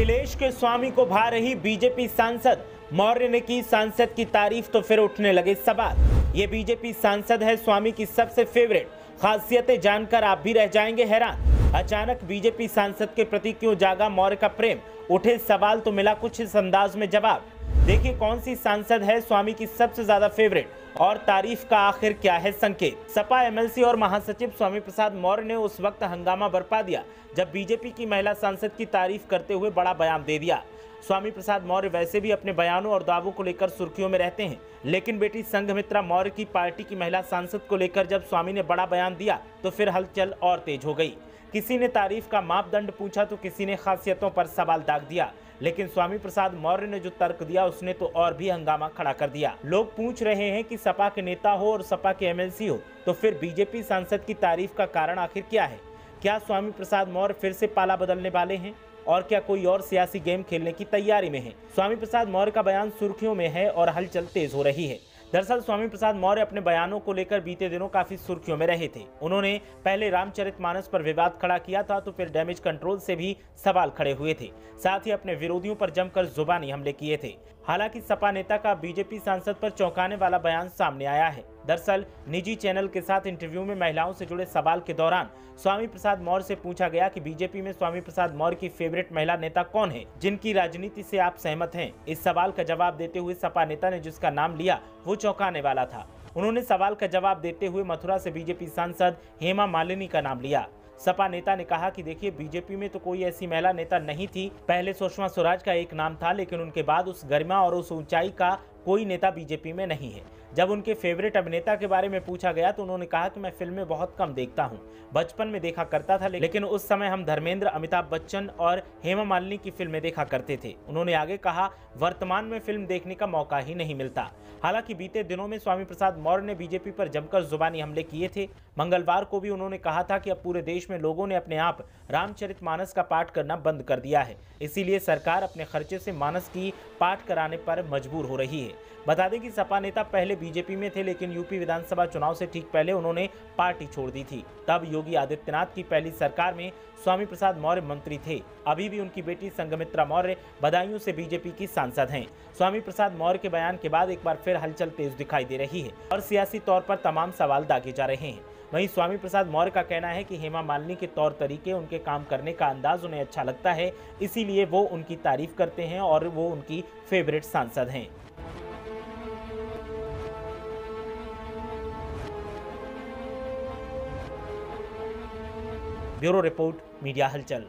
अखिलेश के स्वामी को भा रही बीजेपी सांसद, मौर्य ने की सांसद की तारीफ तो फिर उठने लगे सवाल। ये बीजेपी सांसद है स्वामी की सबसे फेवरेट, खासियतें जानकर आप भी रह जाएंगे हैरान। अचानक बीजेपी सांसद के प्रति क्यों जागा मौर्य का प्रेम, उठे सवाल तो मिला कुछ इस अंदाज में जवाब। देखिए कौन सी सांसद है स्वामी की सबसे ज्यादा फेवरेट और तारीफ का आखिर क्या है संकेत। सपा एमएलसी और महासचिव स्वामी प्रसाद मौर्य ने उस वक्त हंगामा बरपा दिया जब बीजेपी की महिला सांसद की तारीफ करते हुए बड़ा बयान दे दिया। स्वामी प्रसाद मौर्य वैसे भी अपने बयानों और दावों को लेकर सुर्खियों में रहते हैं, लेकिन बेटी संघमित्रा मौर्य की पार्टी की महिला सांसद को लेकर जब स्वामी ने बड़ा बयान दिया तो फिर हलचल और तेज हो गई। किसी ने तारीफ का मापदंड पूछा तो किसी ने खासियतों पर सवाल दाग दिया, लेकिन स्वामी प्रसाद मौर्य ने जो तर्क दिया उसने तो और भी हंगामा खड़ा कर दिया। लोग पूछ रहे हैं कि सपा के नेता हो और सपा के एमएलसी हो तो फिर बीजेपी सांसद की तारीफ का कारण आखिर क्या है? क्या स्वामी प्रसाद मौर्य फिर से पाला बदलने वाले हैं और क्या कोई और सियासी गेम खेलने की तैयारी में है? स्वामी प्रसाद मौर्य का बयान सुर्खियों में है और हलचल तेज हो रही है। दरअसल स्वामी प्रसाद मौर्य अपने बयानों को लेकर बीते दिनों काफी सुर्खियों में रहे थे। उन्होंने पहले रामचरितमानस पर विवाद खड़ा किया था तो फिर डैमेज कंट्रोल से भी सवाल खड़े हुए थे, साथ ही अपने विरोधियों पर जमकर जुबानी हमले किए थे। हालांकि सपा नेता का बीजेपी सांसद पर चौंकाने वाला बयान सामने आया है। दरअसल निजी चैनल के साथ इंटरव्यू में महिलाओं से जुड़े सवाल के दौरान स्वामी प्रसाद मौर्य से पूछा गया कि बीजेपी में स्वामी प्रसाद मौर्य की फेवरेट महिला नेता कौन है, जिनकी राजनीति से आप सहमत हैं। इस सवाल का जवाब देते हुए सपा नेता ने जिसका नाम लिया वो चौंकाने वाला था। उन्होंने सवाल का जवाब देते हुए मथुरा से बीजेपी सांसद हेमा मालिनी का नाम लिया। सपा नेता ने कहा कि देखिए बीजेपी में तो कोई ऐसी महिला नेता नहीं थी, पहले सुषमा स्वराज का एक नाम था, लेकिन उनके बाद उस गरिमा और उस ऊंचाई का कोई नेता बीजेपी में नहीं है। जब उनके फेवरेट अभिनेता के बारे में पूछा गया तो उन्होंने कहा कि मैं फिल्में बहुत कम देखता हूं, बचपन में देखा करता था, लेकिन उस समय हम धर्मेंद्र, अमिताभ बच्चन और हेमा मालिनी की फिल्में देखा करते थे। उन्होंने आगे कहा वर्तमान में फिल्म देखने का मौका ही नहीं मिलता। हालांकि बीते दिनों में स्वामी प्रसाद मौर्य ने बीजेपी पर जमकर जुबानी हमले किए थे। मंगलवार को भी उन्होंने कहा था कि अब पूरे देश में लोगों ने अपने आप रामचरितमानस का पाठ करना बंद कर दिया है, इसीलिए सरकार अपने खर्चे से मानस की पाठ कराने पर मजबूर हो रही है। बता दें कि सपा नेता पहले बीजेपी में थे, लेकिन यूपी विधानसभा चुनाव से ठीक पहले उन्होंने पार्टी छोड़ दी थी। तब योगी आदित्यनाथ की पहली सरकार में स्वामी प्रसाद मौर्य मंत्री थे। अभी भी उनकी बेटी संघमित्रा मौर्य बदायूं से बीजेपी की सांसद हैं। स्वामी प्रसाद मौर्य के बयान के बाद एक बार फिर हलचल तेज दिखाई दे रही है और सियासी तौर पर तमाम सवाल दागे जा रहे हैं। वहीं स्वामी प्रसाद मौर्य का कहना है कि हेमा मालिनी के तौर तरीके, उनके काम करने का अंदाज उन्हें अच्छा लगता है, इसीलिए वो उनकी तारीफ करते हैं और वो उनकी फेवरेट सांसद हैं। ब्यूरो रिपोर्ट, मीडिया हलचल।